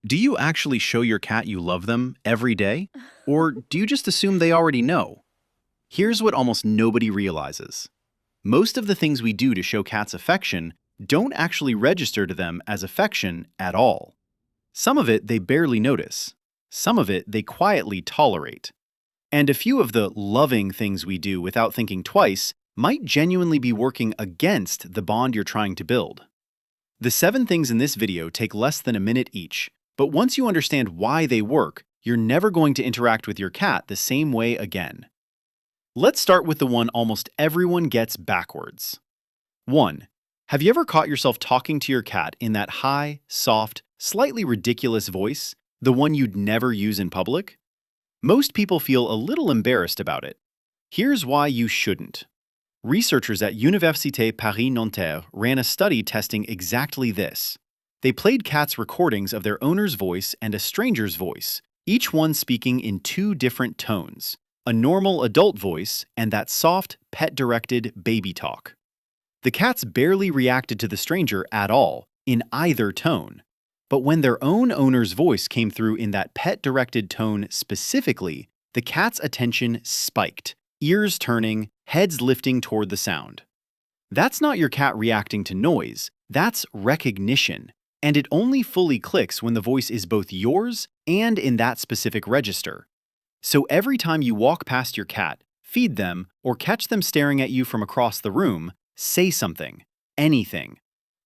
Do you actually show your cat you love them every day? Or do you just assume they already know? Here's what almost nobody realizes. Most of the things we do to show cats affection don't actually register to them as affection at all. Some of it they barely notice. Some of it they quietly tolerate. And a few of the loving things we do without thinking twice might genuinely be working against the bond you're trying to build. The 7 things in this video take less than a minute each, but once you understand why they work, you're never going to interact with your cat the same way again. Let's start with the one almost everyone gets backwards. 1. Have you ever caught yourself talking to your cat in that high, soft, slightly ridiculous voice, the one you'd never use in public? Most people feel a little embarrassed about it. Here's why you shouldn't. Researchers at Université Paris-Nanterre ran a study testing exactly this. They played cats recordings of their owner's voice and a stranger's voice, each one speaking in 2 different tones, a normal adult voice and that soft, pet-directed baby talk. The cats barely reacted to the stranger at all, in either tone. But when their own owner's voice came through in that pet-directed tone specifically, the cat's attention spiked, ears turning, heads lifting toward the sound. That's not your cat reacting to noise, that's recognition. And it only fully clicks when the voice is both yours and in that specific register. So every time you walk past your cat, feed them, or catch them staring at you from across the room, say something, anything.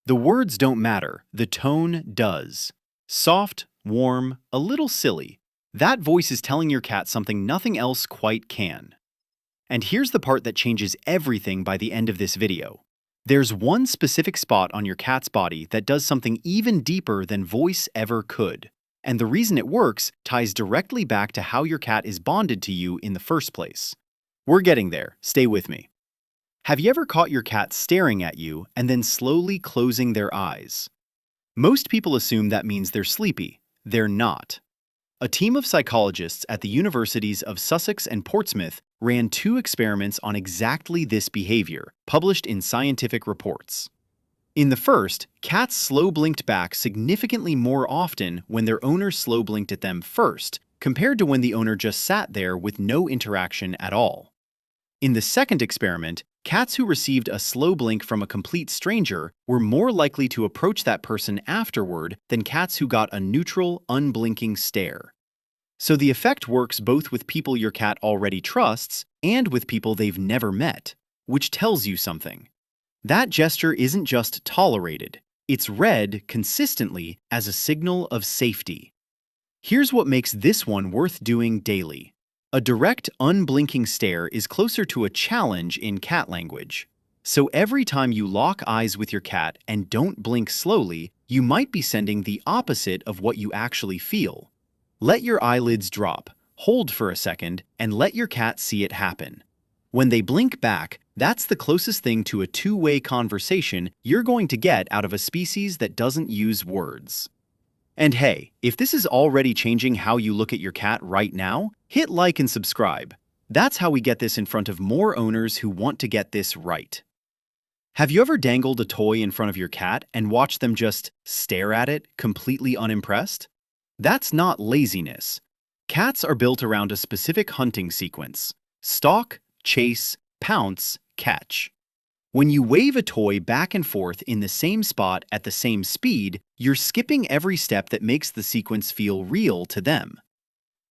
The words don't matter, the tone does. Soft, warm, a little silly. That voice is telling your cat something nothing else quite can. And here's the part that changes everything by the end of this video. There's one specific spot on your cat's body that does something even deeper than voice ever could. And the reason it works ties directly back to how your cat is bonded to you in the first place. We're getting there, stay with me. Have you ever caught your cat staring at you and then slowly closing their eyes? Most people assume that means they're sleepy. They're not. A team of psychologists at the universities of Sussex and Portsmouth ran 2 experiments on exactly this behavior, published in scientific reports. In the first, cats slow blinked back significantly more often when their owner slow blinked at them first, compared to when the owner just sat there with no interaction at all. In the second experiment, cats who received a slow blink from a complete stranger were more likely to approach that person afterward than cats who got a neutral, unblinking stare. So the effect works both with people your cat already trusts and with people they've never met, which tells you something. That gesture isn't just tolerated, it's read consistently as a signal of safety. Here's what makes this one worth doing daily. A direct, unblinking stare is closer to a challenge in cat language. So every time you lock eyes with your cat and don't blink slowly, you might be sending the opposite of what you actually feel. Let your eyelids drop, hold for a second, and let your cat see it happen. When they blink back, that's the closest thing to a 2-way conversation you're going to get out of a species that doesn't use words. And hey, if this is already changing how you look at your cat right now, hit like and subscribe. That's how we get this in front of more owners who want to get this right. Have you ever dangled a toy in front of your cat and watched them just stare at it, completely unimpressed? That's not laziness. Cats are built around a specific hunting sequence: stalk, chase, pounce, catch. When you wave a toy back and forth in the same spot at the same speed, you're skipping every step that makes the sequence feel real to them.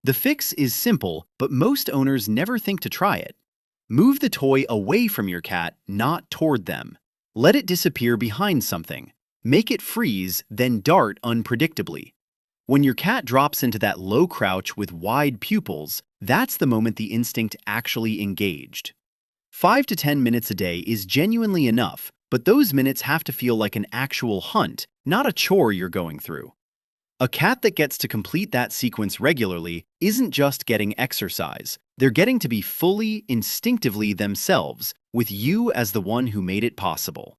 The fix is simple, but most owners never think to try it. Move the toy away from your cat, not toward them. Let it disappear behind something. Make it freeze, then dart unpredictably. When your cat drops into that low crouch with wide pupils, that's the moment the instinct actually engaged. 5 to 10 minutes a day is genuinely enough, but those minutes have to feel like an actual hunt, not a chore you're going through. A cat that gets to complete that sequence regularly isn't just getting exercise. They're getting to be fully, instinctively themselves, with you as the one who made it possible.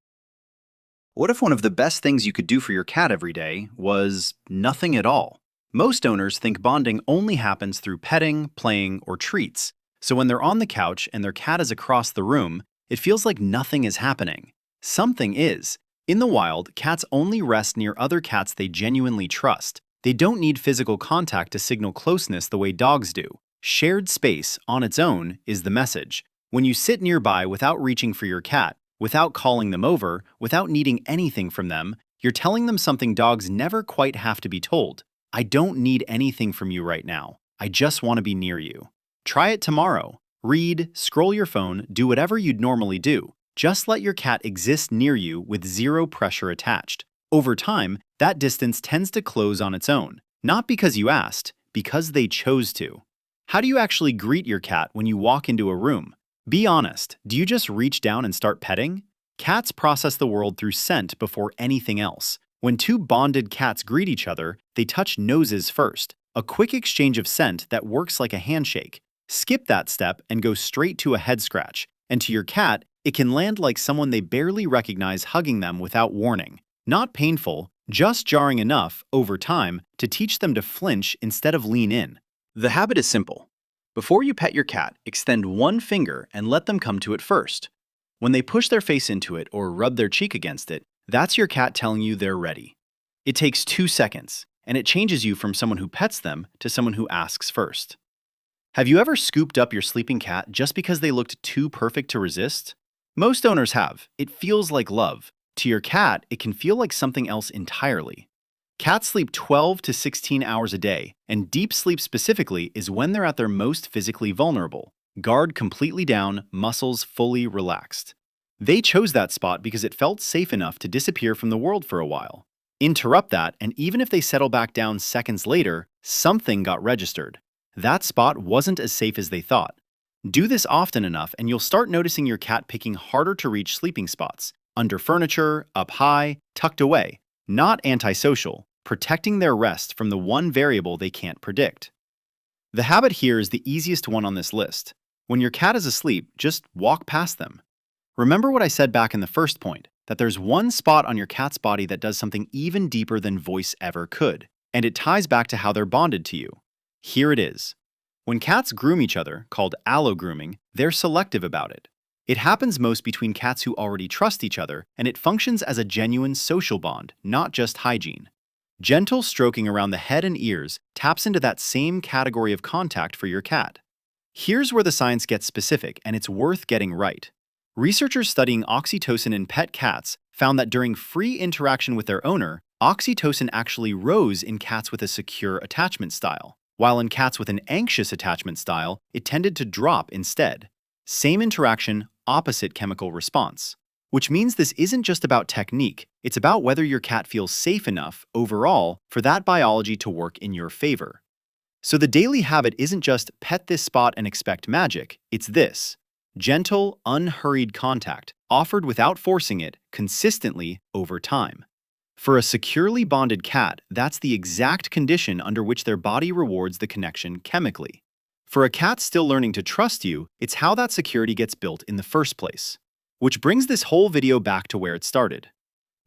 What if one of the best things you could do for your cat every day was nothing at all? Most owners think bonding only happens through petting, playing, or treats. So when they're on the couch and their cat is across the room, it feels like nothing is happening. Something is. In the wild, cats only rest near other cats they genuinely trust. They don't need physical contact to signal closeness the way dogs do. Shared space, on its own, is the message. When you sit nearby without reaching for your cat, without calling them over, without needing anything from them, you're telling them something dogs never quite have to be told. I don't need anything from you right now. I just want to be near you. Try it tomorrow. Read, scroll your phone, do whatever you'd normally do. Just let your cat exist near you with zero pressure attached. Over time, that distance tends to close on its own. Not because you asked, because they chose to. How do you actually greet your cat when you walk into a room? Be honest, do you just reach down and start petting? Cats process the world through scent before anything else. When two bonded cats greet each other, they touch noses first, a quick exchange of scent that works like a handshake. Skip that step and go straight to a head scratch, and to your cat, it can land like someone they barely recognize hugging them without warning. Not painful, just jarring enough, over time, to teach them to flinch instead of lean in. The habit is simple. Before you pet your cat, extend one finger and let them come to it first. When they push their face into it or rub their cheek against it, that's your cat telling you they're ready. It takes 2 seconds, and it changes you from someone who pets them to someone who asks first. Have you ever scooped up your sleeping cat just because they looked too perfect to resist? Most owners have. It feels like love. To your cat, it can feel like something else entirely. Cats sleep 12 to 16 hours a day, and deep sleep specifically is when they're at their most physically vulnerable. Guard completely down, muscles fully relaxed. They chose that spot because it felt safe enough to disappear from the world for a while. Interrupt that, and even if they settle back down seconds later, something got registered. That spot wasn't as safe as they thought. Do this often enough, and you'll start noticing your cat picking harder to reach sleeping spots. Under furniture, up high, tucked away. Not antisocial, protecting their rest from the one variable they can't predict. The habit here is the easiest one on this list. When your cat is asleep, just walk past them. Remember what I said back in the first point, that there's one spot on your cat's body that does something even deeper than voice ever could, and it ties back to how they're bonded to you. Here it is. When cats groom each other, called allo-grooming, they're selective about it. It happens most between cats who already trust each other, and it functions as a genuine social bond, not just hygiene. Gentle stroking around the head and ears taps into that same category of contact for your cat. Here's where the science gets specific, and it's worth getting right. Researchers studying oxytocin in pet cats found that during free interaction with their owner, oxytocin actually rose in cats with a secure attachment style, while in cats with an anxious attachment style, it tended to drop instead. Same interaction, opposite chemical response. Which means this isn't just about technique, it's about whether your cat feels safe enough, overall, for that biology to work in your favor. So the daily habit isn't just pet this spot and expect magic, it's this. Gentle, unhurried contact, offered without forcing it, consistently, over time. For a securely bonded cat, that's the exact condition under which their body rewards the connection chemically. For a cat still learning to trust you, it's how that security gets built in the first place. Which brings this whole video back to where it started.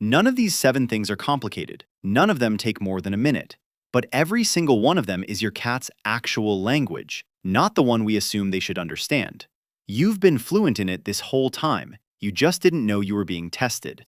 None of these 7 things are complicated. None of them take more than a minute. But every single one of them is your cat's actual language, not the one we assume they should understand. You've been fluent in it this whole time. You just didn't know you were being tested.